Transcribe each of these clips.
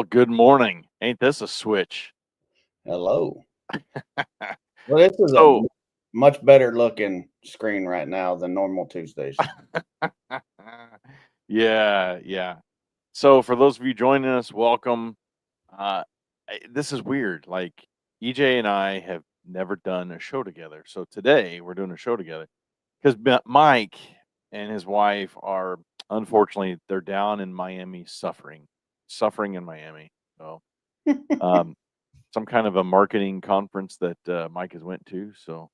good morning. Ain't this a switch? Hello. Well, this is a So, much better looking screen right now than normal Tuesdays. yeah. So, for those of you joining us, welcome. This is weird. Like, EJ and I have never done a show together. So, today we're doing a show together because Mike and his wife are, unfortunately, they're down in Miami suffering in Miami. So, um, some kind of a marketing conference that Mike has went to. So,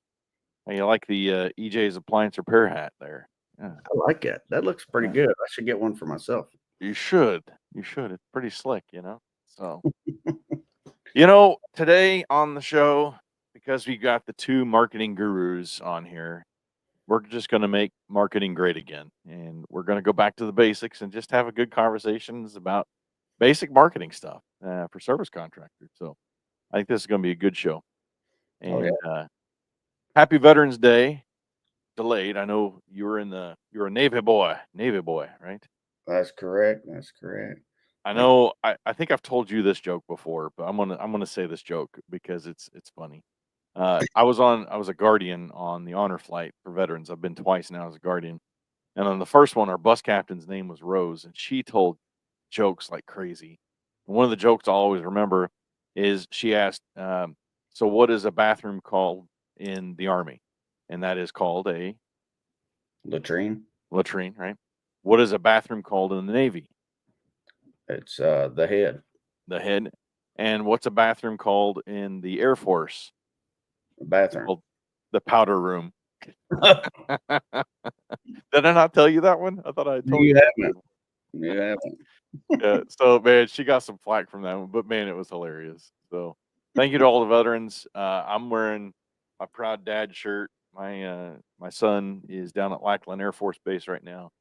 hey, you like the EJ's appliance repair hat there? Yeah, I like it. That looks pretty yeah. good. I should get one for myself. You should. You should. It's pretty slick. So, today on the show, because we got the two marketing gurus on here, we're just going to make marketing great again. And we're going to go back to the basics and just have a good conversations about basic marketing stuff for service contractors. So, I think this is going to be a good show. Oh yeah, And happy Veterans Day. Delayed. I know you're a Navy boy, right? that's correct. That's correct. I know. I think I've told you this joke before, but I'm gonna say this joke because it's funny. I was a guardian on the honor flight for veterans. I've been twice now as a guardian, and on the first one, our bus captain's name was Rose, and she told jokes like crazy. And one of the jokes I always remember is she asked, "So what is a bathroom called in the Army?" And that is called a Latrine. latrine, right? What is a bathroom called in the Navy? It's the head. The head. And what's a bathroom called in the Air Force? The bathroom. Called the powder room. Did I not tell you that one? I thought I told you. haven't. You haven't. Yeah. So man, she got some flack from that one, but man, it was hilarious. So thank you to all the veterans. I'm wearing my proud dad shirt. My son is down at Lackland Air Force Base right now.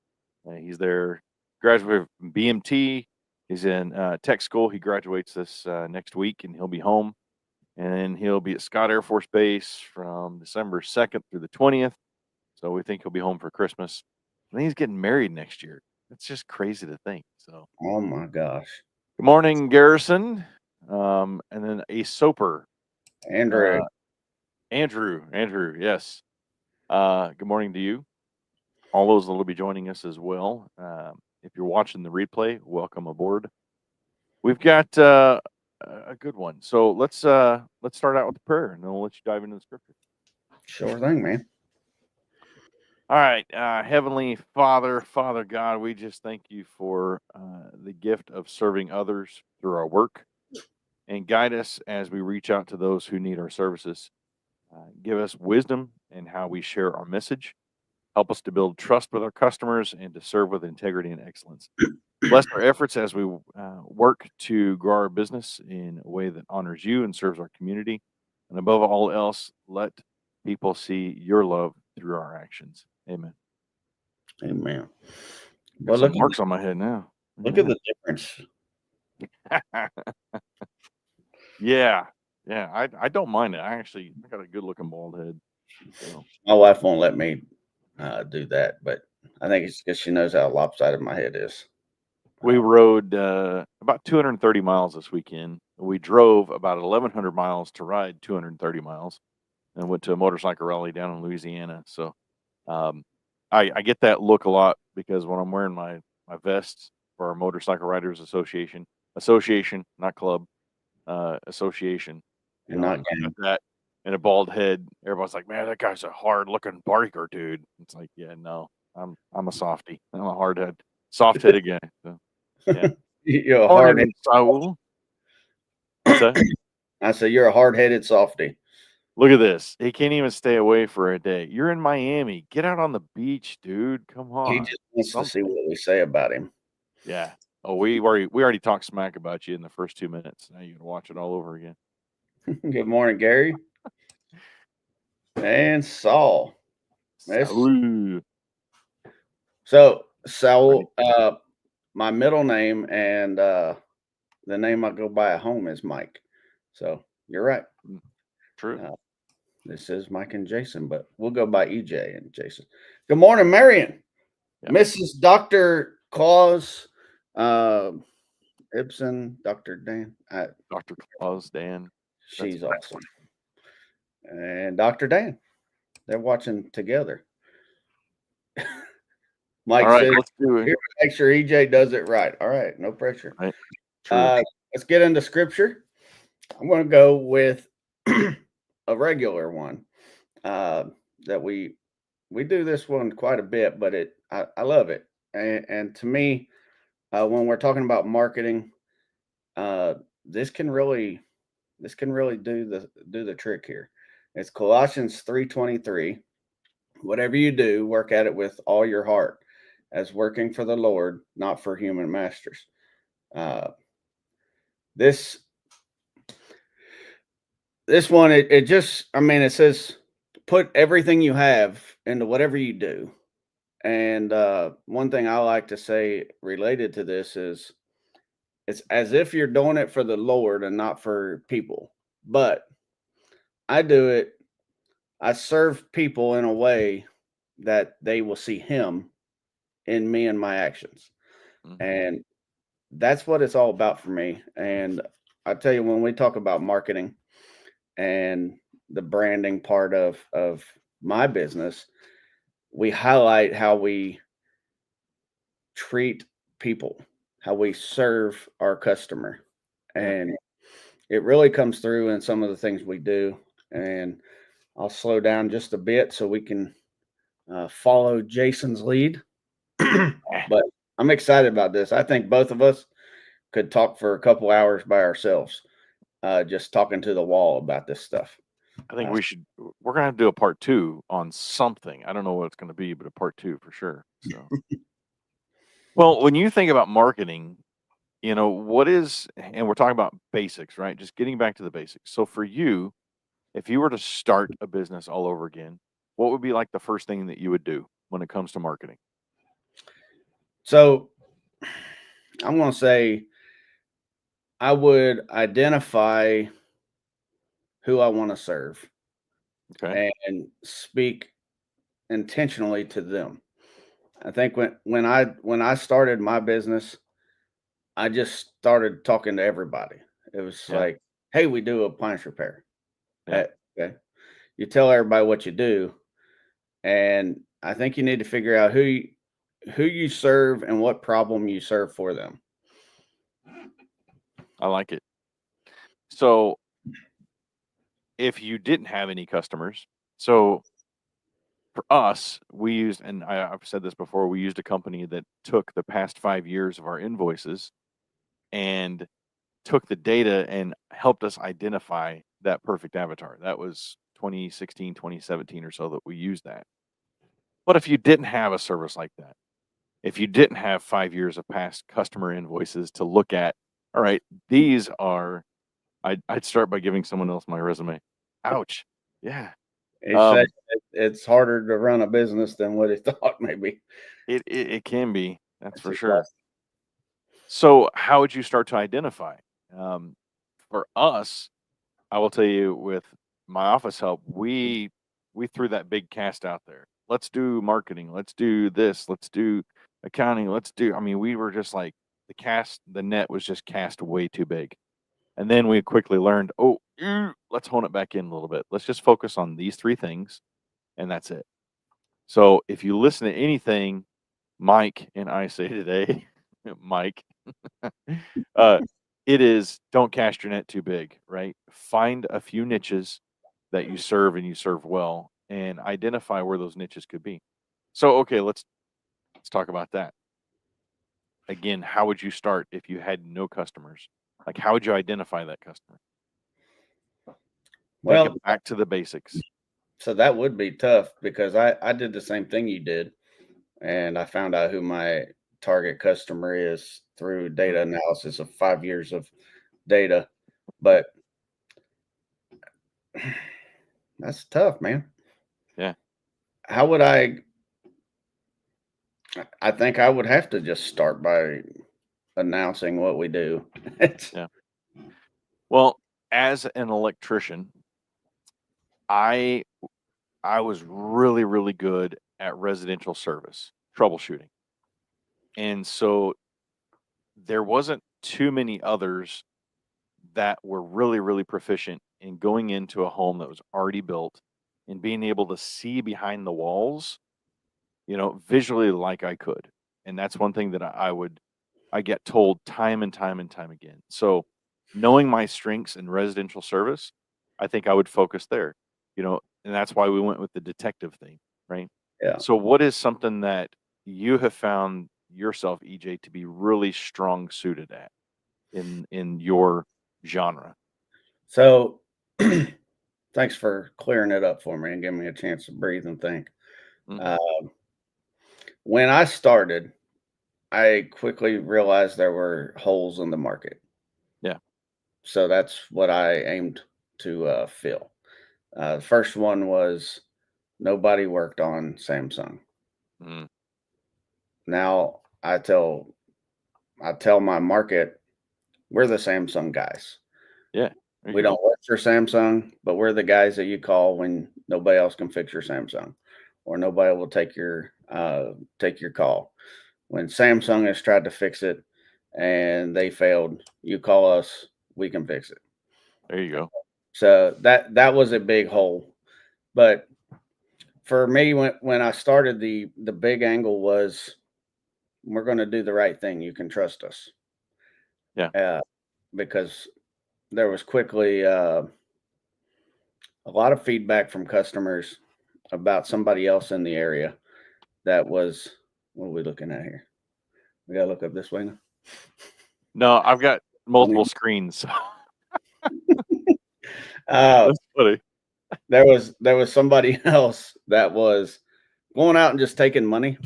He's there, graduated from BMT. He's in tech school. He graduates this next week, and he'll be home. And then he'll be at Scott Air Force Base from December 2nd through the 20th. So we think he'll be home for Christmas. And then he's getting married next year. It's just crazy to think. So Oh my gosh, good morning, Garrison. And then a soper, Andrew. Andrew. Yes. Good morning to you. All those that will be joining us as well. If you're watching the replay, welcome aboard. We've got a good one. So let's start out with the prayer, and then we'll let you dive into the scripture. Sure thing, man. All right, Heavenly Father, Father God, we just thank you for the gift of serving others through our work, and guide us as we reach out to those who need our services. Give us wisdom in how we share our message. Help us to build trust with our customers and to serve with integrity and excellence. Bless our efforts as we work to grow our business in a way that honors you and serves our community. And above all else, let people see your love through our actions. Amen. Amen. Got some marks on my head now. Look at the difference. Yeah. I don't mind it. I got a good looking bald head. So. My wife won't let me do that, but I think it's because she knows how lopsided my head is. We rode about 230 miles this weekend. We drove about 1,100 miles to ride 230 miles, and went to a motorcycle rally down in Louisiana. So I get that look a lot because when I'm wearing my vests for our Motorcycle Riders Association, not club, association, And not gang. that and a bald head. Everybody's like, "Man, that guy's a hard looking biker, dude." It's like, yeah, no, I'm a softie. I'm a hard head, soft headed guy. So. Yeah. You're a hard-headed. Saul. What's that? I said you're a hard-headed softy. Look at this. He can't even stay away for a day. You're in Miami. Get out on the beach, dude. Come on. He just wants to see what we say about him. Yeah. Oh, we already talked smack about you in the first 2 minutes. Now you can watch it all over again. Good morning, Gary. And Saul. So Saul, my middle name and the name I go by at home is Mike. So you're right. True. This is Mike and Jason, but we'll go by EJ and Jason. Good morning, Marion. Yep. Mrs. Dr. Claus, Ibsen, Dr. Dan. Dr. Claus, Dan. That's She's awesome. And Dr. Dan. They're watching together. all Mike right. said, Let's do it. here to make sure EJ does it right. All right, no pressure. Right. True. Let's get into scripture. I'm going to go with a regular one that we do this one quite a bit, but I love it. And to me, when we're talking about marketing, this can really do the trick here. It's Colossians 3:23. Whatever you do, work at it with all your heart, as working for the Lord, not for human masters. This one, it just, I mean, it says, put everything you have into whatever you do. And one thing I like to say related to this is, it's as if you're doing it for the Lord and not for people. But I serve people in a way that they will see Him in me and my actions. Mhm. And that's what it's all about for me. And I tell you, when we talk about marketing and the branding part of my business, we highlight how we treat people, how we serve our customer. Yeah. And it really comes through in some of the things we do. And I'll slow down just a bit so we can follow Jason's lead. But I'm excited about this. I think both of us could talk for a couple hours by ourselves, just talking to the wall about this stuff. I think we're gonna have to do a part 2 on something. I don't know what it's gonna be, but a part 2 for sure. So, well, when you think about marketing, what is, and we're talking about basics, right? Just getting back to the basics. So for you, if you were to start a business all over again, what would be like the first thing that you would do when it comes to marketing? So I'm going to say I would identify who I want to serve Okay. and speak intentionally to them. I think when I started my business, I just started talking to everybody. It was Yeah. like, "Hey, we do appliance repair." Yeah. Okay. You tell everybody what you do, and I think you need to figure out who you serve and what problem you serve for them. I like it. So if you didn't have any customers, so for us, we used, and I've said this before, we used a company that took the past 5 years of our invoices and took the data and helped us identify that perfect avatar. That was 2016, 2017 or so that we used that. But if you didn't have a service like that, if you didn't have 5 years of past customer invoices to look at, all right, these are, I'd start by giving someone else my resume. Ouch. Yeah. He said Um, it's harder to run a business than what he thought. Maybe it can be, that's it's for his sure. last. So how would you start to identify? Um, for us, I will tell you, with my office help, we threw that big cast out there. Let's do marketing. Let's do this. Let's do accounting. Let's do. I mean, we were just like, the net was just cast way too big. And then we quickly learned, oh, let's hone it back in a little bit. Let's just focus on these three things, and that's it. So if you listen to anything Mike and I say today, Mike, uh, it is, don't cast your net too big, right? Find a few niches that you serve and you serve well, and identify where those niches could be. So, okay, let's talk about that. Again, how would you start if you had no customers? Like, how would you identify that customer? Take Well, it back to the basics. so that would be tough because I did the same thing you did, and I found out who my target customer is through Mm, data analysis of 5 years of data. But that's tough, man. yeah, How would I think I would have to just start by announcing what we do. It's yeah. Well, as an electrician, I I was really, really good at residential service troubleshooting. And so there wasn't too many others that were really, really proficient in going into a home that was already built and being able to see behind the walls, visually like I could. And that's one thing that I get told time and time and time again. So knowing my strengths in residential service, I think I would focus there, and that's why we went with the detective thing, right? Yeah. So what is something that you have found yourself, EJ, to be really strong suited at in your genre? So thanks for clearing it up for me and giving me a chance to breathe and think. Mhm. Uh, when I started, I quickly realized there were holes in the market. Yeah. So that's what I aimed to fill. The first one was nobody worked on Samsung. Mm. Now I tell my market we're the Samsung guys. Yeah. There We you go. don't work for Samsung, but we're the guys that you call when nobody else can fix your Samsung, or nobody will take your call. When Samsung has tried to fix it and they failed, you call us, we can fix it. There you go. So that was a big hole. But for me, when I started, the big angle was we're going to do the right thing. You can trust us, Yeah. uh, because there was quickly a lot of feedback from customers about somebody else in the area that was what are we looking at here? We gotta look up this way now. No, I've got multiple screens. Uh, That's funny. there was somebody else that was going out and just taking money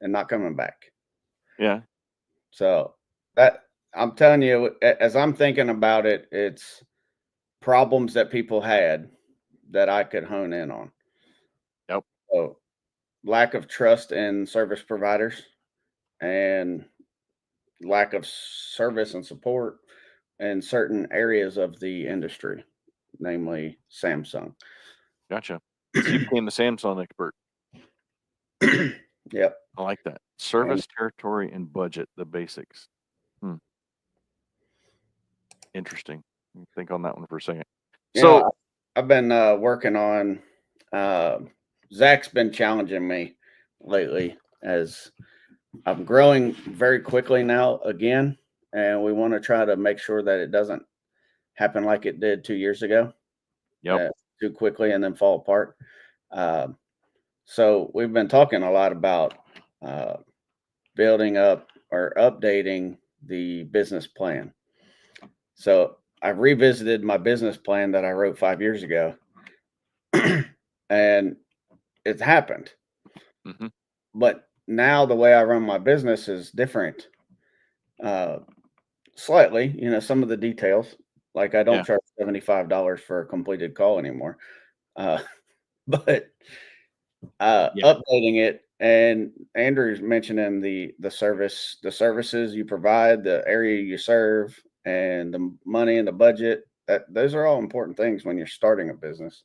and not coming back. Yeah. So that I'm telling you, as I'm thinking about it, it's problems that people had that I could hone in on. Yep. So lack of trust in service providers and lack of service and support in certain areas of the industry, namely Samsung. Gotcha. So you became the Samsung expert. Yep. I like that. And Service territory and budget, the basics. Hmm. Interesting. Let me think on that one for a second. you know, So I've been working on. Uh, Zach's been challenging me lately as I'm growing very quickly now again, and we want to try to make sure that it doesn't happen like it did 2 years ago, yep. too quickly and then fall apart. Um, so we've been talking a lot about uh, building up or updating the business plan. So I've revisited my business plan that I wrote 5 years ago, and it's happened. Hmm. But now the way I run my business is different, uh, slightly. Some of the details, like I don't Yeah. charge $75 for a completed call anymore. Uh, but Yeah. updating it, and Andrew's mentioning the services you provide, the area you serve, and the money and the budget. That those are all important things when you're starting a business.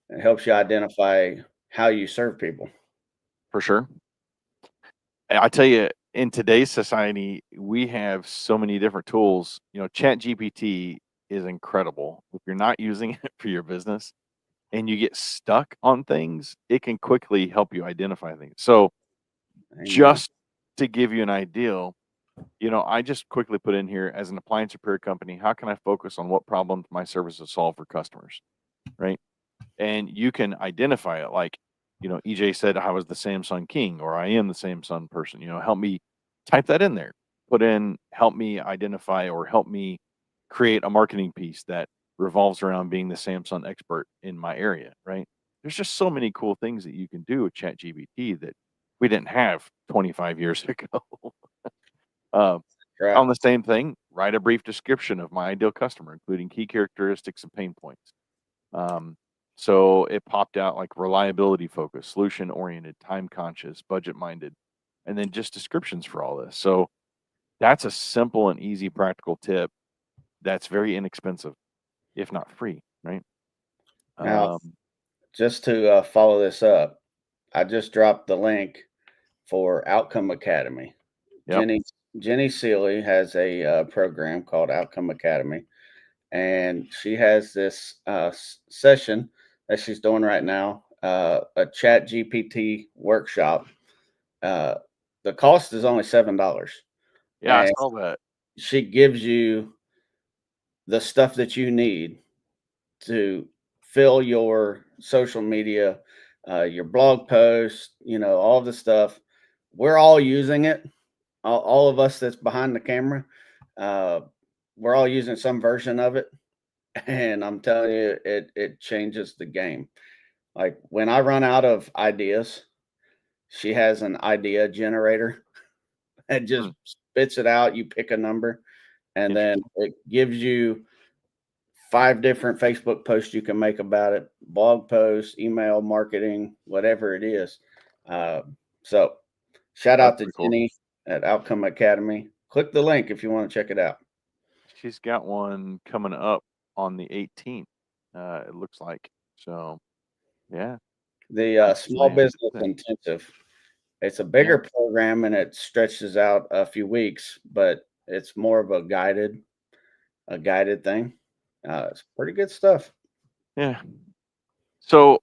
It helps you identify how you serve people. For sure. And I tell you, in today's society, we have so many different tools. Chat GPT is incredible. If you're not using it for your business and you get stuck on things, it can quickly help you identify things. So Amen. just to give you an idea, I just quickly put in here as an appliance repair company, how can I focus on what problems my services solve for customers? Right. And you can identify it like, EJ said I was the Samsung king or I am the Samsung person, help me type that in there. Put in help me identify or help me create a marketing piece that revolves around being the Samsung expert in my area, right? There's just so many cool things that you can do with ChatGPT that we didn't have 25 years ago. uh, Right. on the same thing, write a brief description of my ideal customer, including key characteristics and pain points. Um, so it popped out like reliability focused, solution oriented, time conscious, budget minded, and then just descriptions for all this. So that's a simple and easy practical tip that's very inexpensive, if not free, right? Now, Um, just to follow this up, I just dropped the link for Outcome Academy. yep. Jenny Jenny Seeley has a program called Outcome Academy, and she has this session that she's doing right now, a Chat GPT workshop. Uh, the cost is only $7, Yeah, I and saw that. she gives you the stuff that you need to fill your social media, your blog posts, all the stuff. We're all using it. All of us that's behind the camera, uh, we're all using some version of it. And I'm telling you, it changes the game. Like when I run out of ideas, she has an idea generator and just Hmm, spits it out. You pick a number, and then interesting. it gives you 5 different Facebook posts you can make about it, blog posts, email marketing, whatever it is. Uh, so shout That's out to pretty cool. Jenny at Outcome Academy. Click the link if you want to check it out. She's got one coming up on the 18th. It looks like. So yeah, The Small definitely have to do Business that. Intensive. It's a Yeah, bigger program and it stretches out a few weeks, but it's more of a guided thing. It's pretty good stuff. yeah. So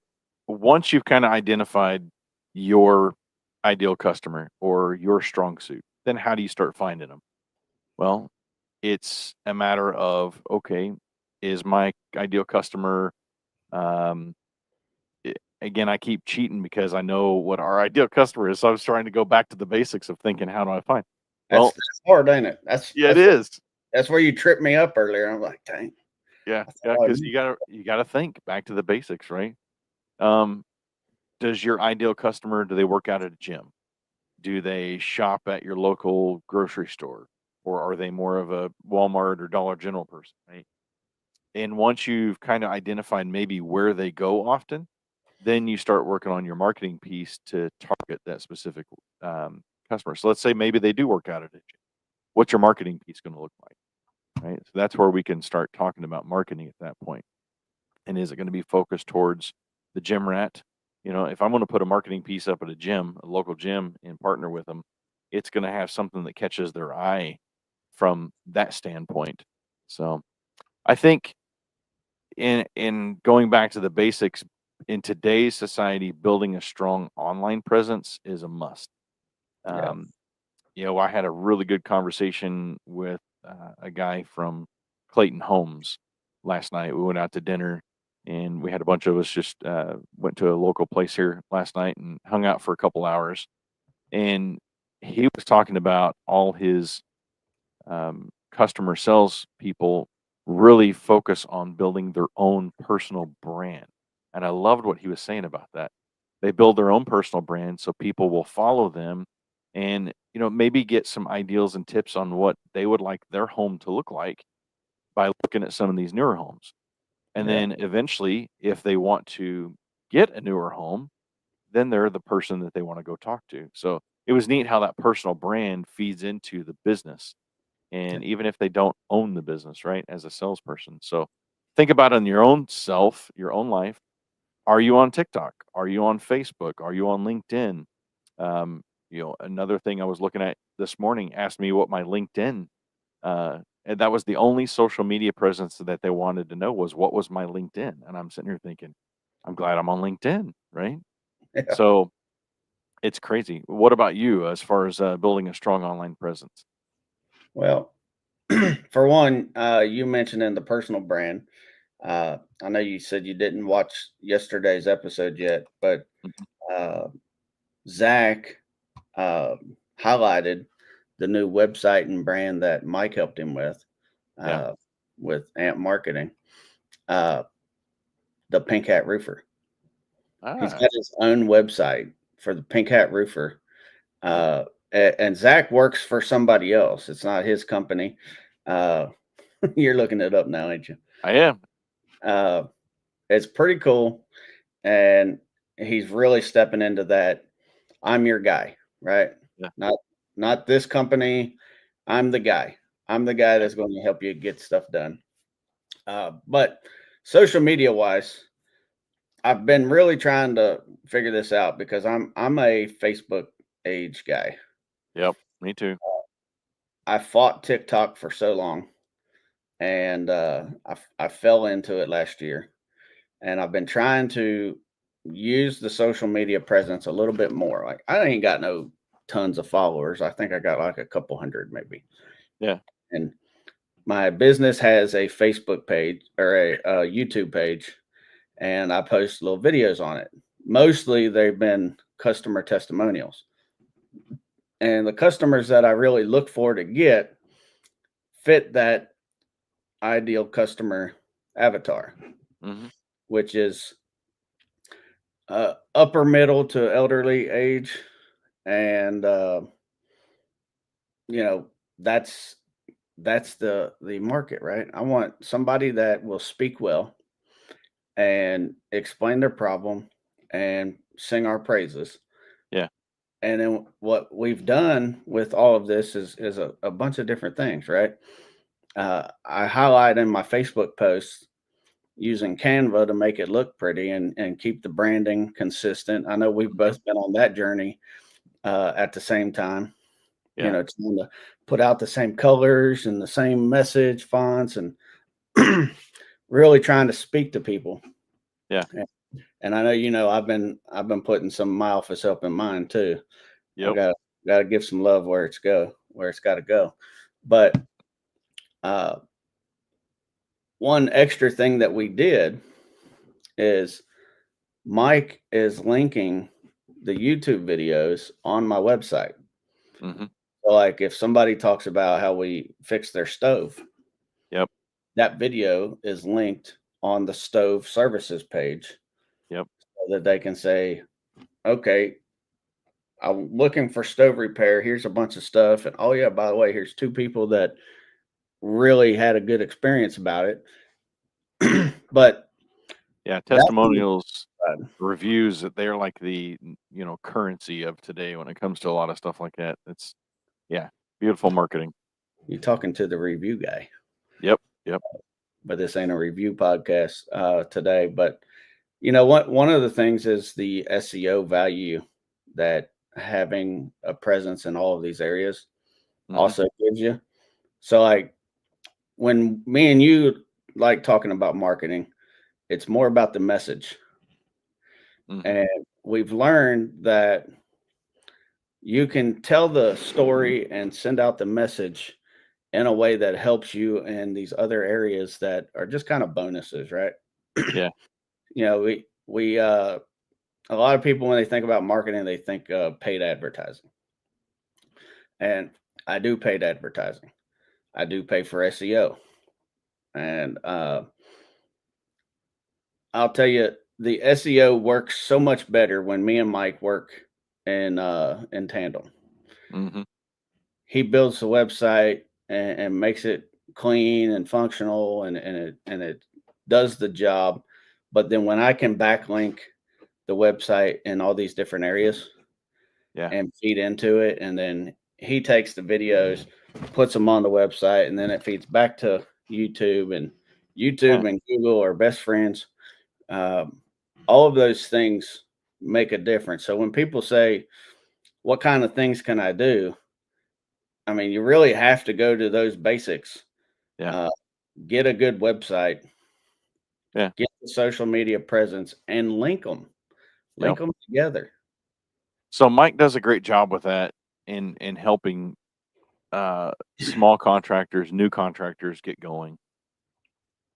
once you've kind of identified your ideal customer or your strong suit, then how do you start finding them? Well, it's a matter of, okay, is my ideal customer, um, again, I keep cheating because I know what our ideal customer is. So I was trying to go back to the basics of thinking, how do I find? Well, That's hard, ain't it? That's yeah, it that's is. that's where you tripped me up earlier. I'm like, dang, Yeah, I yeah, thought I because knew. you gotta think back to the basics, right? Um, does your ideal customer, do they work out at a gym? Do they shop at your local grocery store? Or are they more of a Walmart or Dollar General person, right? And once you've kind of identified maybe where they go often, then you start working on your marketing piece to target that specific customer. So let's say maybe they do work out at a gym. What's your marketing piece going to look like? Right. So that's where we can start talking about marketing at that point. And is it going to be focused towards the gym rat? If I'm going to put a marketing piece up at a gym, a local gym, and partner with them, it's going to have something that catches their eye from that standpoint. So I think in going back to the basics, in today's society, building a strong online presence is a must. Yeah. Um, I had a really good conversation with a guy from Clayton Homes last night. We went out to dinner, and we had a bunch of us just went to a local place here last night and hung out for a couple hours. And he was talking about all his customer sales people really focus on building their own personal brand. And I loved what he was saying about that. They build their own personal brand so people will follow them and, maybe get some ideals and tips on what they would like their home to look like by looking at some of these newer homes. And Yeah. then eventually, if they want to get a newer home, then they're the person that they want to go talk to. So it was neat how that personal brand feeds into the business, and even if they don't own the business, right, as a salesperson. So think about in your own self, your own life. Are you on TikTok? Are you on Facebook? Are you on LinkedIn? Um, another thing I was looking at this morning asked me what my LinkedIn, and that was the only social media presence that they wanted to know was what was my LinkedIn. And I'm sitting here thinking, I'm glad I'm on LinkedIn, right? Yeah. So it's crazy. What about you as far as building a strong online presence? Well, for one, you mentioned in the personal brand. I know you said you didn't watch yesterday's episode yet, but Mhm. uh, Zach uh, highlighted the new website and brand that Mike helped him Yeah. uh, with Amp Marketing, uh, the Pink Hat Roofer. He's Ah, got his own website for the Pink Hat Roofer. yeah, Uh, and Zach works for somebody else. It's not his company. Uh, you're looking it up now, ain't you? I am. Uh, it's pretty cool. And he's really stepping into that. I'm your guy, right? Yeah. Not not this company. I'm the guy. I'm the guy Yeah. that's going to help you get stuff done. But social media wise, I've been really trying to figure this out because I'm a Facebook age guy. Yep. Me too. I fought TikTok for so long, and I fell into it last year, and I've been trying to use the social media presence a little bit more. Like I ain't got no tons of followers. I think I got like a couple hundred maybe. Yeah. And my business has a Facebook page or a YouTube page, and I post little videos on it. Mostly they've been customer testimonials. And the customers that I really look for to get fit that ideal customer avatar, Mm-hmm. which is upper middle to elderly age. And, you know, that's the market, right? I want somebody that will speak well and explain their problem and sing our praises. Yeah. And then what we've done with all of this is a bunch of different things, right? I highlight in my Facebook posts using Canva to make it look pretty and keep the branding consistent. I know we've Mm-hmm. both been on that journey at the same time, Yeah. trying to put out the same colors and the same message fonts and really trying to speak to people. Yeah. And I know I've been putting some of my office up in mine too. I Yep. gotta give some love where it's got to go. But uh, one extra thing that we did is Mike is linking the YouTube videos on my website. Mm-hmm. So like if somebody talks about how we fix their stove, Yep. that video is linked on the stove services page Yep. so that they can say, okay, I'm looking for stove repair. Here's a bunch of stuff. And oh, yeah, by the way, here's two people that really had a good experience about it. But Yeah. that's Testimonials, reviews, that they're like the currency of today when it comes to a lot of stuff like that. It's yeah, beautiful marketing. you're talking to the review guy, Yep. Yep. but this ain't a review podcast today. But what one of the things is the SEO value that having a presence in all of these areas Mm-hmm. also gives you. So like when me and you like talking about marketing, it's more about the message. Mm-hmm. And we've learned that you can tell the story and send out the message in a way that helps you in these other areas that are just kind of bonuses, right? Yeah. We a lot of people when they think about marketing, they think paid advertising. And I do paid advertising. I do pay for SEO. And I'll tell you, the SEO works so much better when me and Mike work in tandem. Mm-hmm. He builds the website and makes it clean and functional and it does the job. But then when I can backlink the website in all these different areas Yeah. and feed into it, and then he takes the videos, puts them on the website, and then it feeds back to YouTube, and Yeah. YouTube and Google are best friends. Um, all of those things make a difference. So when people say, "What kind of things can I do?" I mean, you really have to go to those basics. Yeah. Uh, get a good website, Yeah. get the social media presence, and Yep. link them together. So Mike does a great job with that in helping small contractors, new contractors get going.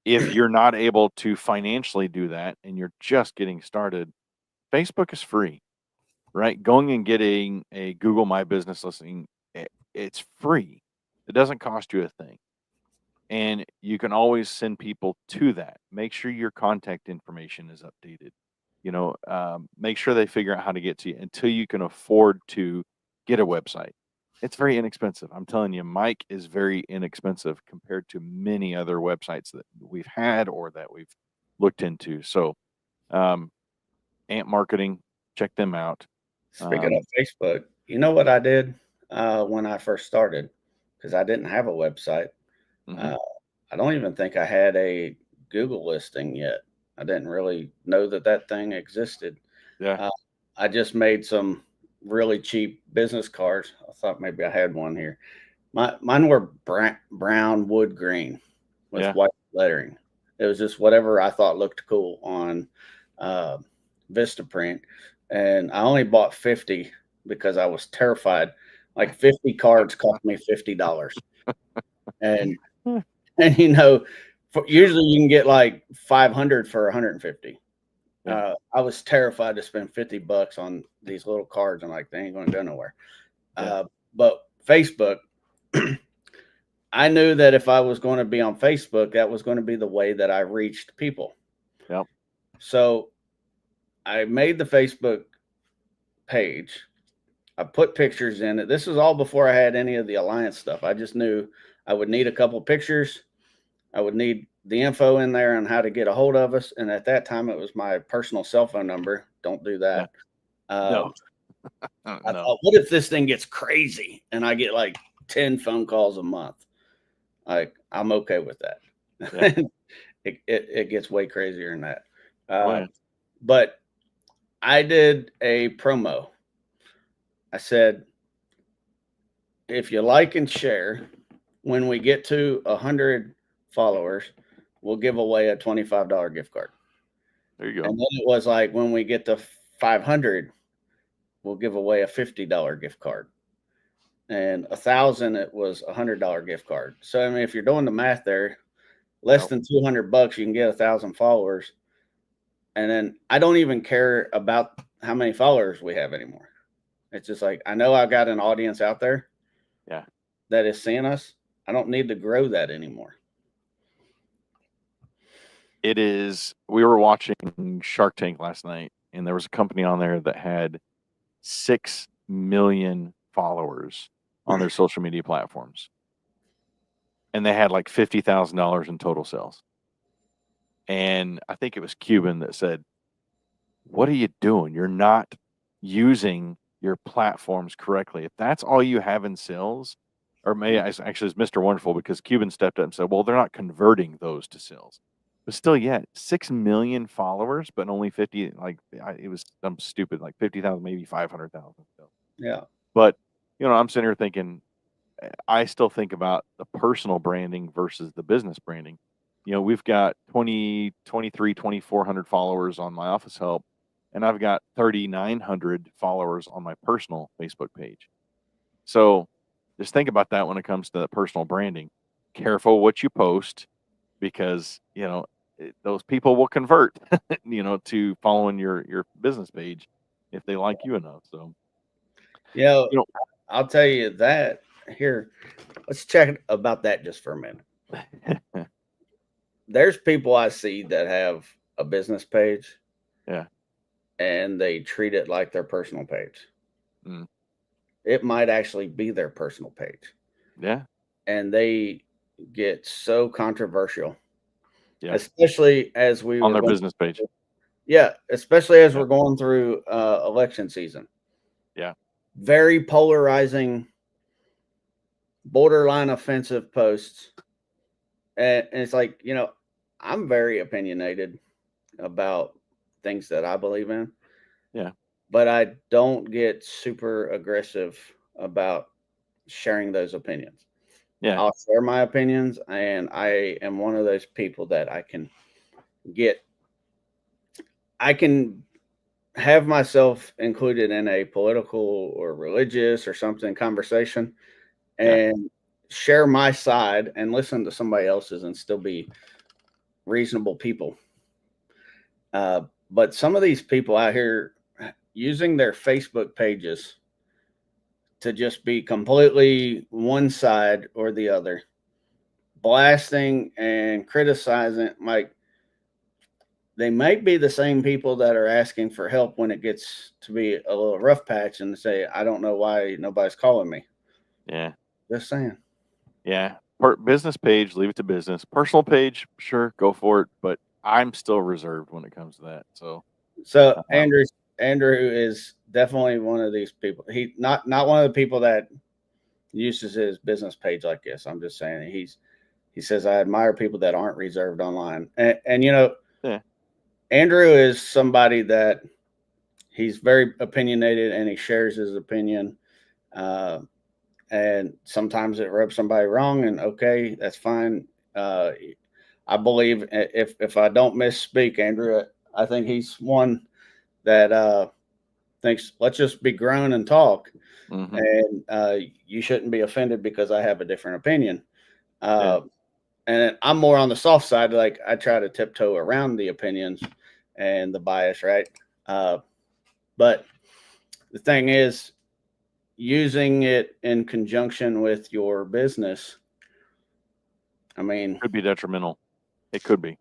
If you're not able to financially do that and you're just getting started, Facebook is free, right? Going and getting a Google My Business listing, it's free. It doesn't cost you a thing. And you can always send people to that. Make sure your contact information is updated. Make sure they figure out how to get to you until you can afford to get a website. It's very inexpensive. I'm telling you, Mike is very inexpensive compared to many other websites that we've had or that we've looked into. So, um, Ant Marketing, check them out. Speaking Um, of Facebook, you know what I did when I first started? Because I didn't have a website. mhm, Uh, I don't even think I had a Google listing yet. I didn't really know that that thing existed. yeah, Uh, I just made some really cheap business cards. I thought maybe I had one here. Mine were brown wood green with Yeah. white lettering. It was just whatever I thought looked cool on Vistaprint, and I only bought 50 because I was terrified. Like 50 cards cost me $50, and Hmm. and usually you can get like 500 for 150. Yeah. I was terrified to spend $50 on these little cards. I'm like, they ain't going to go nowhere. Yeah. But Facebook, I knew that if I was going to be on Facebook, that was going to be the way that I reached people. Yep. So I made the Facebook page. I put pictures in it. This was all before I had any of the Alliance stuff. I just knew I would need a couple pictures. I would need the info in there on how to get a hold of us. And at that time, it was my personal cell phone number. Don't do Yeah. that. No. I No. thought, what if this thing gets crazy and I get like 10 phone calls a month? Like, I'm okay with that. Yeah. it gets way crazier than that. Oh, yeah. But I did a promo. I said, if you like and share, when we get to 100 followers, we'll give away a $25 gift card. There you go. And then it was like, when we get to 500, we'll give away a $50 gift card. And 1,000, it was $100 gift card. So I mean, if you're doing the math there, less than $200, you can get 1,000 followers. And then I don't even care about how many followers we have anymore. It's just like, I know I got an audience out there, Yeah, that is seeing us. I don't need to grow that anymore. it is. We were watching Shark Tank last night, and there was a company on there that had 6 million followers on their social media platforms, and they had like $50,000 in total sales. And I think it was Cuban that said, "What are you doing? You're not using your platforms correctly. If that's all you have in sales," or maybe actually it's Mr. Wonderful, because Cuban stepped up and said, "Well, they're not converting those to sales." But still, yeah, 6 million followers, but only 50. Like it was some stupid, like 50,000, maybe 500,000. Yeah. But I'm sitting here thinking, I still think about the personal branding versus the business branding. We've got 20, 23, 2,400 followers on my office help, and I've got 3,900 followers on my personal Facebook page. So just think about that when it comes to personal branding. Careful what you post, because, those people will convert, to following your business page if they like you enough. So, Yeah. you I'll tell you that here. Let's check about that just for a minute. know, There's people I see that have a business page. Yeah. And they treat it like their personal page. Mm. It might actually be their personal page. Yeah. And they get so controversial. Yeah. Especially as we on were their going business page. Yeah, especially as Yeah. we're going through election season. Yeah. Very polarizing, borderline offensive posts. And it's like, I'm very opinionated about things that I believe in. Yeah. But I don't get super aggressive about sharing those opinions. Yeah. I'll share my opinions, and I am one of those people that I can have myself included in a political or religious or something conversation and share my side and listen to somebody else's and still be reasonable people. But some of these people out here using their Facebook pages to just be completely one side or the other, blasting and criticizing, like, they might be the same people that are asking for help when it gets to be a little rough patch and say, I don't know why nobody's calling me. Yeah. Just saying. Yeah. Business page, leave it to business. Personal page, sure, go for it. But I'm still reserved when it comes to that. So Andrew is definitely one of these people. He not one of the people that uses his business page like this. I'm just saying he says, I admire people that aren't reserved online. And yeah. Andrew is somebody that he's very opinionated and he shares his opinion. and sometimes it rubs somebody wrong, and okay, that's fine. I believe if I don't misspeak, Andrew, I think he's one that thinks let's just be grown and talk, Mm-hmm. and you shouldn't be offended because I have a different opinion. Yeah. Uh, and I'm more on the soft side. Like I try to tiptoe around the opinions and the bias, right? But the thing is, using it in conjunction with your business. I mean, Could be detrimental. It could be.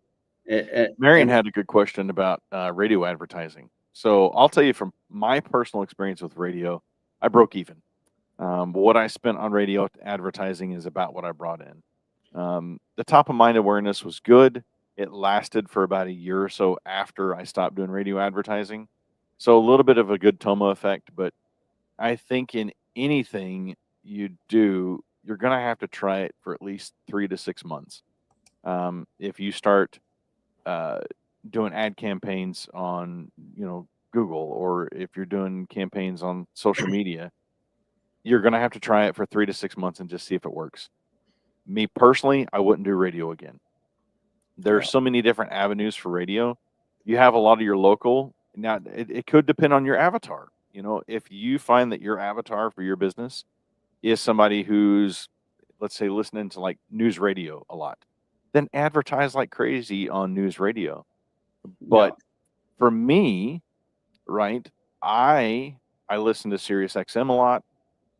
Marion and had a good question about radio advertising. So I'll tell you from my personal experience with radio, I broke even. What I spent on radio advertising is about what I brought in. The top of mind awareness was good. It lasted for about a year or so after I stopped doing radio advertising. So a little bit of a good Toma effect, but I think in anything you do, you're going to have to try it for at least 3 to 6 months. If you start uh, doing ad campaigns on, Google, or if you're doing campaigns on social media, you're going to have to try it for 3 to 6 months and just see if it works. Me personally, I wouldn't do radio again. There's yeah, so many different avenues for radio. You have a lot of your local. Now, it could depend on your avatar. If you find that your avatar for your business is somebody who's, let's say, listening to like news radio a lot, then advertise like crazy on news radio. yeah, But for me, right, I listen to Sirius XM a lot.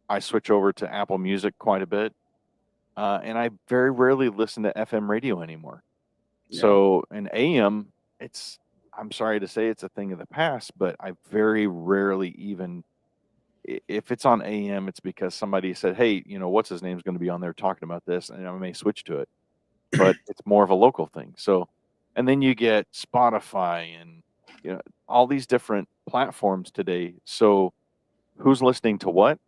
I switch over to Apple Music quite a bit. And I very rarely listen to FM radio anymore. yeah, So an AM, I'm sorry to say it's a thing of the past, but I very rarely even, if it's on AM, it's because somebody said, hey, what's his name's going to be on there talking about this, and I may switch to it. But it's more of a local thing. So, and then you get Spotify and, all these different platforms today. So who's listening to what?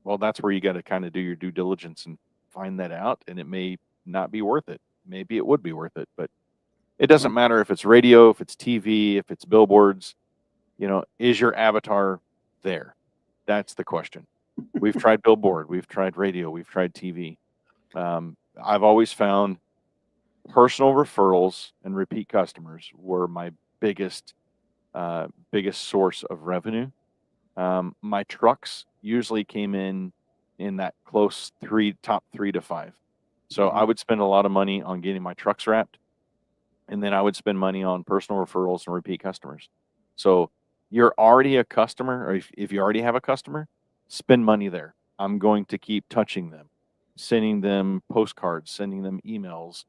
Well, that's where you got to kind of do your due diligence and find that out. And it may not be worth it. Maybe it would be worth it, but it doesn't matter if it's radio, if it's TV, if it's billboards, is your avatar there? That's the question. We've tried billboard, we've tried radio, we've tried TV. I've always found personal referrals and repeat customers were my biggest source of revenue. My trucks usually came in that close top 3 to 5. So I mhm, would spend a lot of money on getting my trucks wrapped, and then I would spend money on personal referrals and repeat customers. So you're already a customer, or if you already have a customer, spend money there. I'm going to keep touching them, sending them postcards, sending them emails,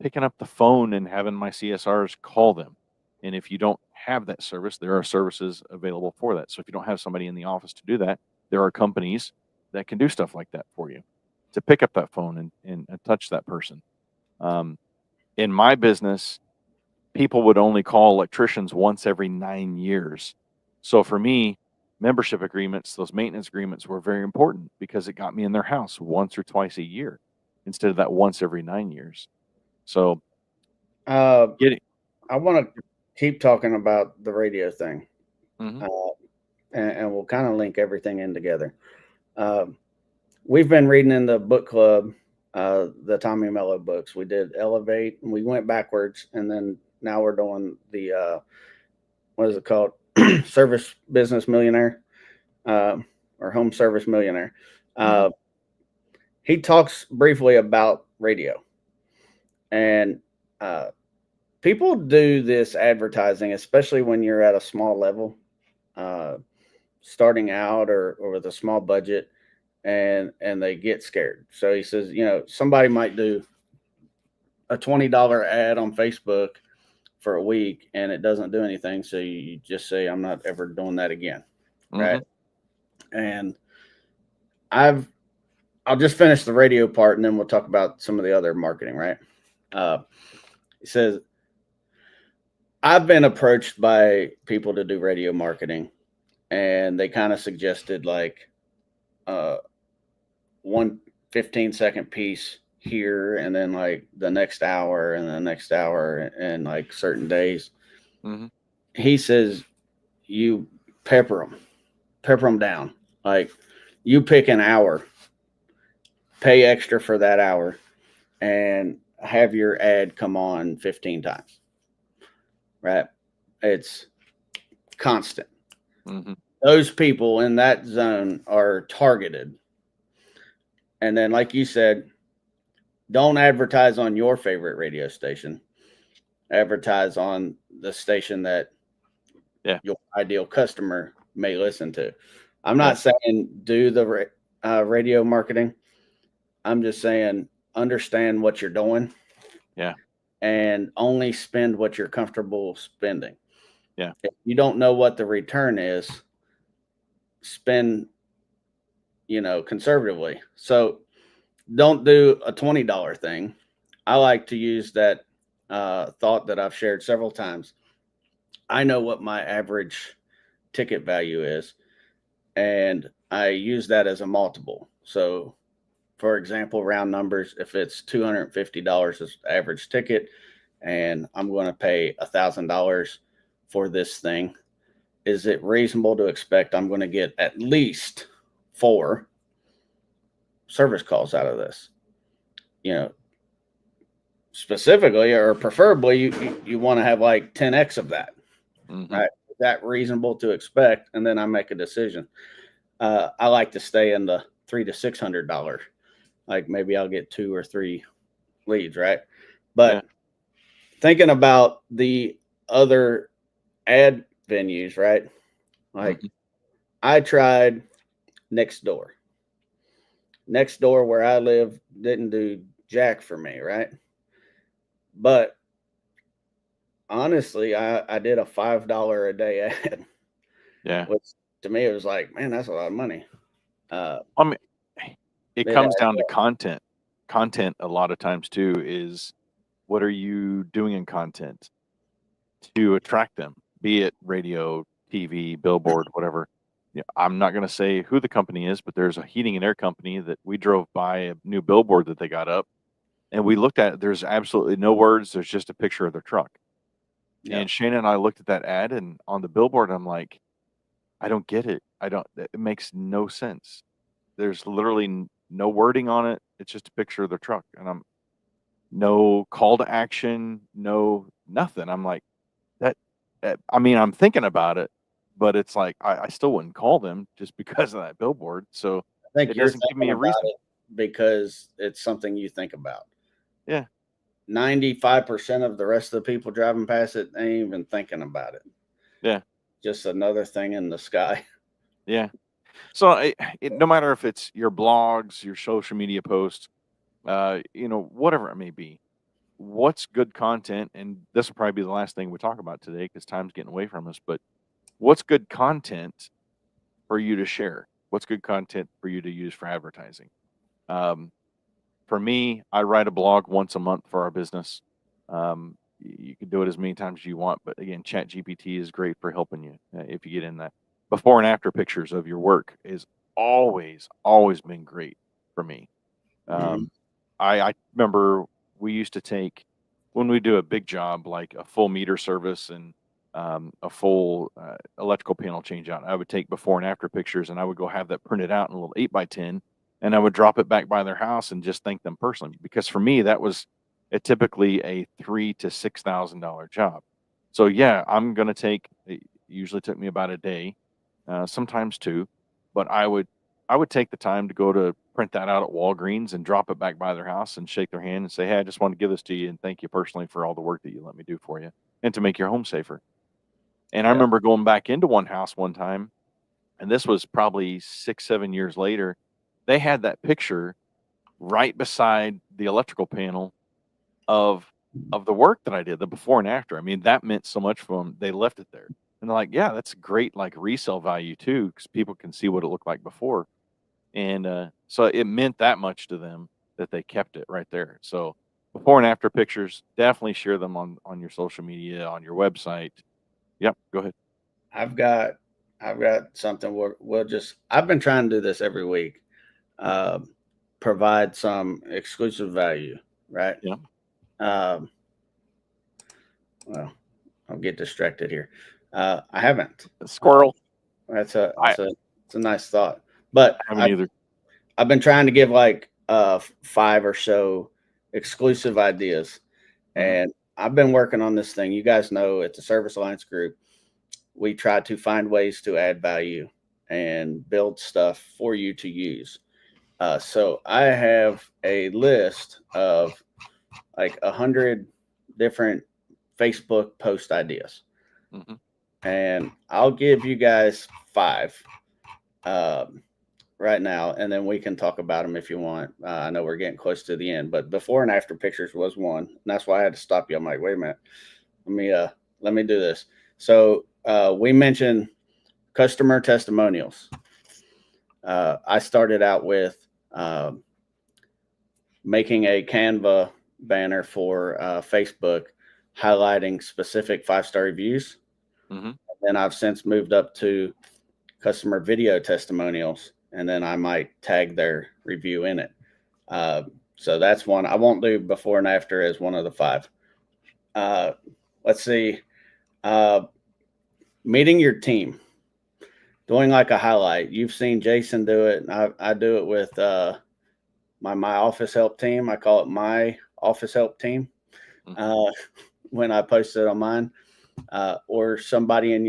picking up the phone and having my CSRs call them. And if you don't have that service, there are services available for that. So if you don't have somebody in the office to do that, there are companies that can do stuff like that for you, to pick up that phone and touch that person. Um, in my business, people would only call electricians once every 9 years. So for me, membership agreements, those maintenance agreements were very important because it got me in their house once or twice a year instead of that once every 9 years. So uh, getting, I want to keep talking about the radio thing, mhm, uh, and we'll kind of link everything in together. Um, we've been reading in the book club the Tommy Mello books. We did Elevate, and we went backwards, and then now we're doing the what is it called? Service Business Millionaire, uh, or Home Service Millionaire. mhm, He talks briefly about radio, and uh, people do this advertising, especially when you're at a small level, uh, starting out or with a small budget, and they get scared. So he says, somebody might do a $20 ad on Facebook for a week and it doesn't do anything. So you just say, I'm not ever doing that again. Right. mhm, And I've, I'll just finish the radio part and then we'll talk about some of the other marketing. Right. He says, I've been approached by people to do radio marketing and they kind of suggested like uh, one 15-second piece here and then like the next hour and the next hour and like certain days. mhm, He says you pepper them down. Like you pick an hour pay extra for that hour, and have your ad come on 15 times, right? It's constant. Mm-hmm. Those people in that zone are targeted. And then, like you said, don't advertise on your favorite radio station. Advertise on the station that your ideal customer may listen to. I'm not saying do the radio marketing. I'm just saying understand what you're doing. Yeah. And only spend what you're comfortable spending. Yeah. If you don't know what the return is, spend, conservatively. So don't do a $20 thing. I like to use that thought that I've shared several times. I know what my average ticket value is, and I use that as a multiple. So, for example, round numbers, if it's $250 as average ticket, and I'm going to pay $1,000 for this thing, is it reasonable to expect I'm going to get at least 4 service calls out of this? Specifically or preferably, you want to have like 10x of that, right? Is that reasonable to expect? And then I make a decision. I like to stay in the $300 to $600. Like maybe I'll get 2 or 3 leads, right? But thinking about the other ad venues, right? Like I tried Next Door. Next Door, where I live, didn't do jack for me, right? But honestly, I did a $5 a day ad. Yeah. Which to me, it was like, man, that's a lot of money. I mean, it comes down to content. Content a lot of times too is what are you doing in content to attract them, be it radio, TV, billboard, whatever. I'm not going to say who the company is, but there's a heating and air company that we drove by a new billboard that they got up, and we looked at it. There's absolutely no words. There's just a picture of their truck. And Shana and I looked at that ad, and on the billboard, I'm like, I don't get it. It makes no sense. There's literally no wording on it. It's just a picture of their truck. And no call to action, no nothing. I'm like, I'm thinking about it, but it's like, I still wouldn't call them just because of that billboard. So I think it doesn't give me a reason. Because it's something you think about. Yeah. 95% of the rest of the people driving past it ain't even thinking about it. Yeah. Just another thing in the sky. Yeah. So no matter if it's your blogs, your social media posts, whatever it may be, what's good content? And this will probably be the last thing we talk about today because time's getting away from us. But what's good content for you to share? What's good content for you to use for advertising? For me, I write a blog once a month for our business. You can do it as many times as you want, but again, ChatGPT is great for helping you if you get in that. Before and after pictures of your work is always been great for me. I remember we used to take, when we do a big job like a full meter service and a full electrical panel change out, I would take before and after pictures, and I would go have that printed out in a little 8x10, and I would drop it back by their house and just thank them personally. Because for me, that was typically a $3,000 to $6,000 job. So yeah, I'm going to take, it usually took me about a day, sometimes 2, but I would take the time to go to print that out at Walgreens and drop it back by their house and shake their hand and say, hey, I just want to give this to you and thank you personally for all the work that you let me do for you and to make your home safer. And I remember going back into one house one time, and this was probably 6-7 years later. They had that picture right beside the electrical panel of the work that I did, the before and after. I mean, that meant so much for them. They left it there. And they're like, yeah, that's great, like resale value too, because people can see what it looked like before. And so it meant that much to them that they kept it right there. So before and after pictures, definitely share them on your social media, on your website. Yep, go ahead. I've got something I've been trying to do this every week. Provide some exclusive value, right? Yeah. Well, I'll get distracted here. I haven't. A squirrel. It's a nice thought. But I haven't either. I've been trying to give like 5 or so exclusive ideas. And I've been working on this thing. You guys know at the Service Alliance Group, we try to find ways to add value and build stuff for you to use. So I have a list of like 100 different Facebook post ideas. And I'll give you guys 5 right now, and then we can talk about them if you want. I know we're getting close to the end, but before and after pictures was one, and that's why I had to stop you. I'm like, wait a minute, let me do this. So we mentioned customer testimonials. I started out with making a Canva banner for Facebook highlighting specific 5-star reviews. And I've since moved up to customer video testimonials, and then I might tag their review in it. So that's one. I won't do before and after as one of the 5. Let's see. Meeting your team, doing like a highlight. You've seen Jason do it. And I do it with my office help team. I call it my office help team when I post it on mine. Or somebody on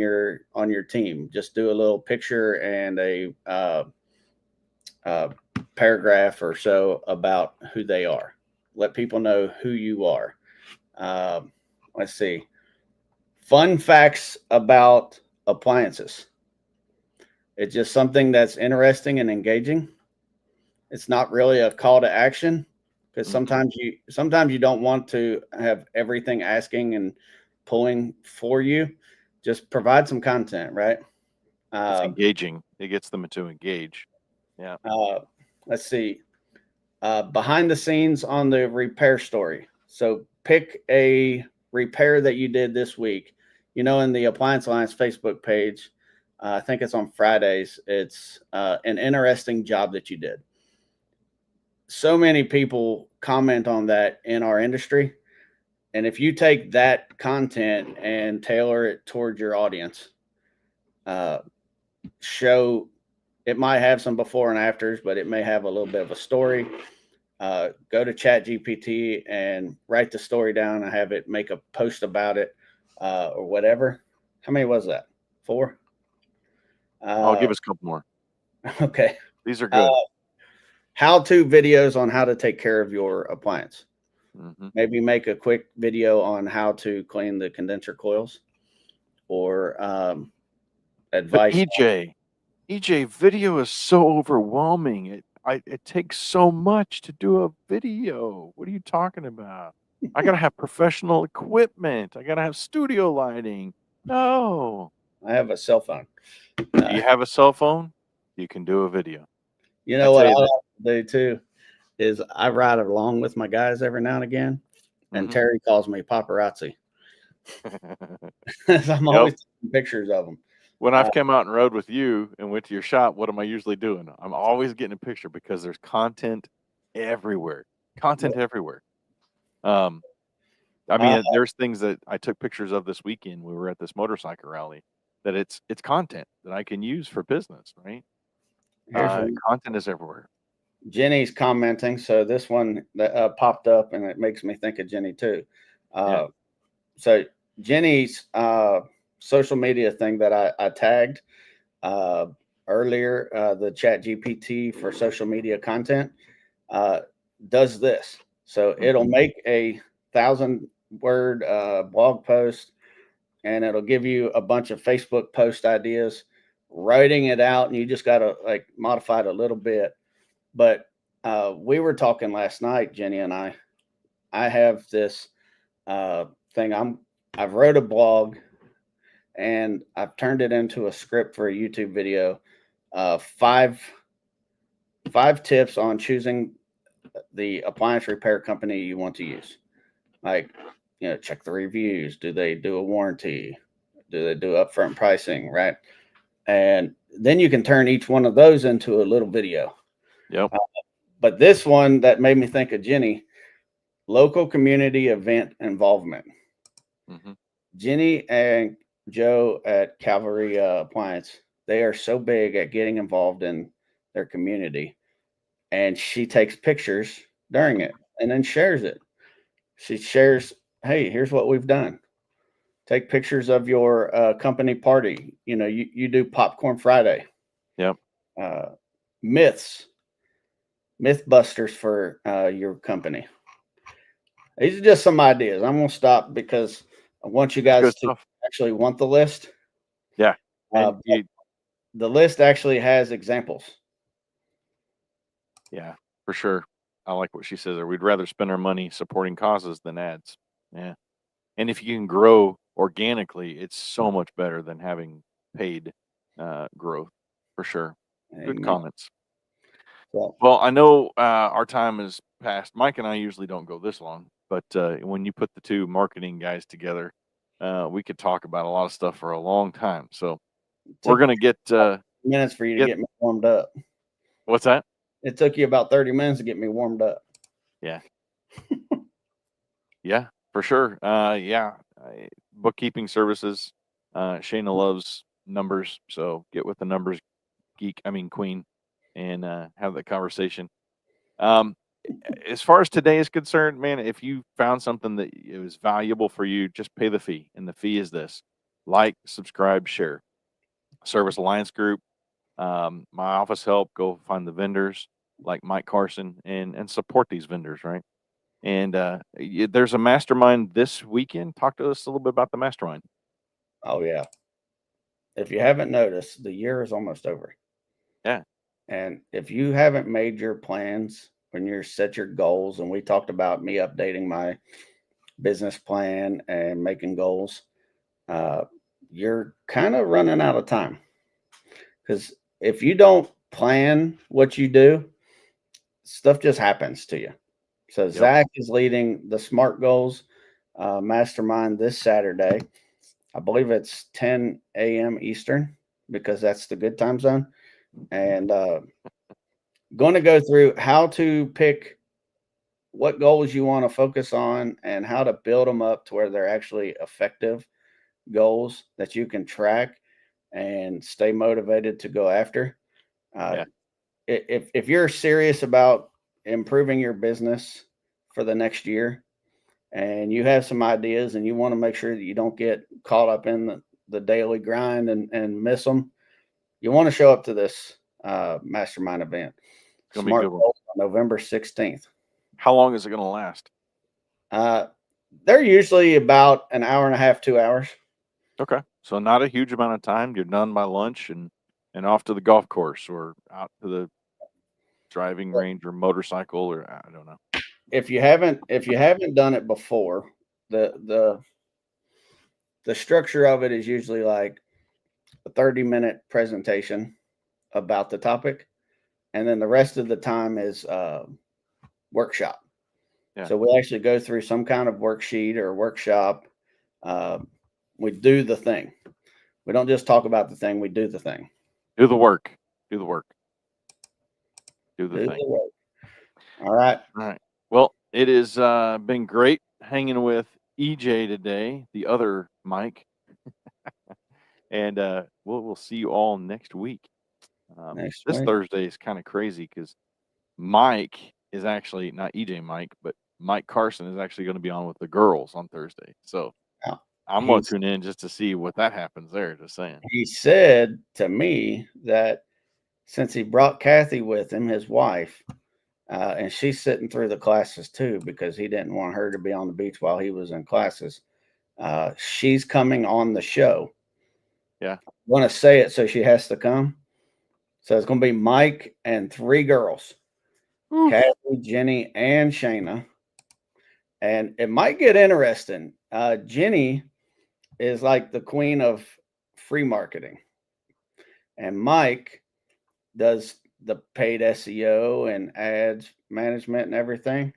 your team. Just do a little picture and a paragraph or so about who they are. Let people know who you are. Let's see. Fun facts about appliances. It's just something that's interesting and engaging. It's not really a call to action, because sometimes you don't want to have everything asking and pulling for you. Just provide some content, right? It's engaging. It gets them to engage. Yeah. Let's see. Behind the scenes on the repair story. So pick a repair that you did this week. In the Appliance Alliance Facebook page, I think it's on Fridays. It's an interesting job that you did. So many people comment on that in our industry. And if you take that content and tailor it towards your audience, show it might have some before and afters, but it may have a little bit of a story. Go to ChatGPT and write the story down and have it make a post about it or whatever. How many was that? 4? I'll give us a couple more. Okay. These are good. How-to videos on how to take care of your appliance. Maybe make a quick video on how to clean the condenser coils, or advice. But EJ, video is so overwhelming. It takes so much to do a video. What are you talking about? I gotta have professional equipment. I gotta have studio lighting. No. I have a cell phone. Do you have a cell phone? You can do a video. You know what I like to do too is I ride along with my guys every now and again, and Terry calls me paparazzi. I'm always taking pictures of them. When I've come out and rode with you and went to your shop, what am I usually doing? I'm always getting a picture, because there's content everywhere. There's things that I took pictures of this weekend. We were at this motorcycle rally, that it's content that I can use for business, right? Content is everywhere. Jenny's commenting. So this one that popped up, and it makes me think of Jenny too. So Jenny's social media thing that I tagged earlier, the ChatGPT for social media content, does this. So it'll make a 1,000-word blog post, and it'll give you a bunch of Facebook post ideas, writing it out, and you just got to modify it a little bit. But we were talking last night, Jenny and I have this thing. I've wrote a blog, and I've turned it into a script for a YouTube video. 5 tips on choosing the appliance repair company you want to use. Check the reviews. Do they do a warranty? Do they do upfront pricing? Right. And then you can turn each one of those into a little video. Yep. But this one that made me think of Jenny, local community event involvement. Jenny and Joe at Cavalry Appliance, they are so big at getting involved in their community. and she takes pictures during it and then shares it. She shares, hey, here's what we've done. Take pictures of your company party. You do popcorn Friday. Yep. Uh, myths, mythbusters for your company. These are just some ideas. I'm going to stop because I want you guys Good to stuff. actually want the list. Yeah. And the list actually has examples. Yeah, for sure. I like what she says there. We'd rather spend our money supporting causes than ads. Yeah. And if you can grow organically, it's so much better than having paid growth for sure. Good Amen. comments. So, Well, I know our time is past. Mike and I usually don't go this long, but when you put the two marketing guys together, we could talk about a lot of stuff for a long time. So we're took going to get minutes for you to get get me warmed up. what's that? It took you about 30 minutes to get me warmed up. Yeah. Yeah, for sure. Yeah, bookkeeping services. Shayna loves numbers, so get with the numbers queen, and have that conversation. Um, as far as today is concerned, man, if you found something that it was valuable for you, just pay the fee, and the fee is this: like, subscribe, share. Service Alliance Group, my office help. Go find the vendors like Mike Carson and support these vendors, right? And there's a mastermind this weekend. Talk to us a little bit about the mastermind. Oh, yeah. If you haven't noticed, the year is almost over. Yeah. And if you haven't made your plans when you set your goals, and we talked about me updating my business plan and making goals, you're kind of running out of time. Because if you don't plan what you do, stuff just happens to you. So Yep. Zach is leading the Smart Goals Mastermind this Saturday. I believe it's 10 a.m. Eastern because that's the good time zone. And going to go through how to pick what goals you want to focus on and how to build them up to where they're actually effective goals that you can track and stay motivated to go after. Yeah. If you're serious about improving your business for the next year and you have some ideas and you want to make sure that you don't get caught up in the daily grind and miss them, you want to show up to this mastermind event. It's gonna be a Smart good one. Goals on November 16th. How long is it gonna last? They're usually about an hour and a half, 2 hours. Okay. So not a huge amount of time. You're done by lunch and off to the golf course or out to the driving range or motorcycle or I don't know. If you haven't done it before, the structure of it is usually like a 30-minute presentation about the topic, and then the rest of the time is workshop. Yeah. So we actually go through some kind of worksheet or workshop. We do the thing. We don't just talk about the thing. We do the thing. Do the work. Do the work. Do the Do thing. the work. All right. All right. Well, it has been great hanging with EJ today, the other Mike, and we'll see you all next week. Next This week. Thursday is kind of crazy because Mike is actually not EJ Mike, but Mike Carson is actually going to be on with the girls on Thursday. So Now, I'm going to tune in just to see what that happens there. Just saying. he said to me that since he brought Kathy with him, his wife, and she's sitting through the classes too because he didn't want her to be on the beach while he was in classes. She's coming on the show. Yeah. I want to say it so she has to come. So it's going to be Mike and three girls, Kathy, Jenny, and Shayna. And it might get interesting. Jenny is like the queen of free marketing, and Mike does the paid SEO and ads management and everything.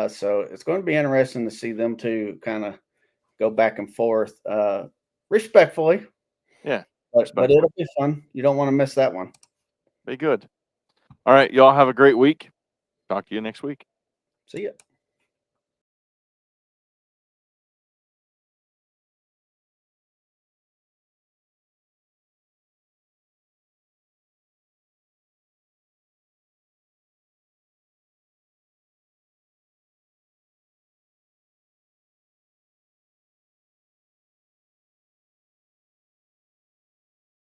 So it's going to be interesting to see them two kind of go back and forth respectfully. Yeah. But it'll be fun. You don't want to miss that one. Be good. All right. Y'all have a great week. Talk to you next week. See ya.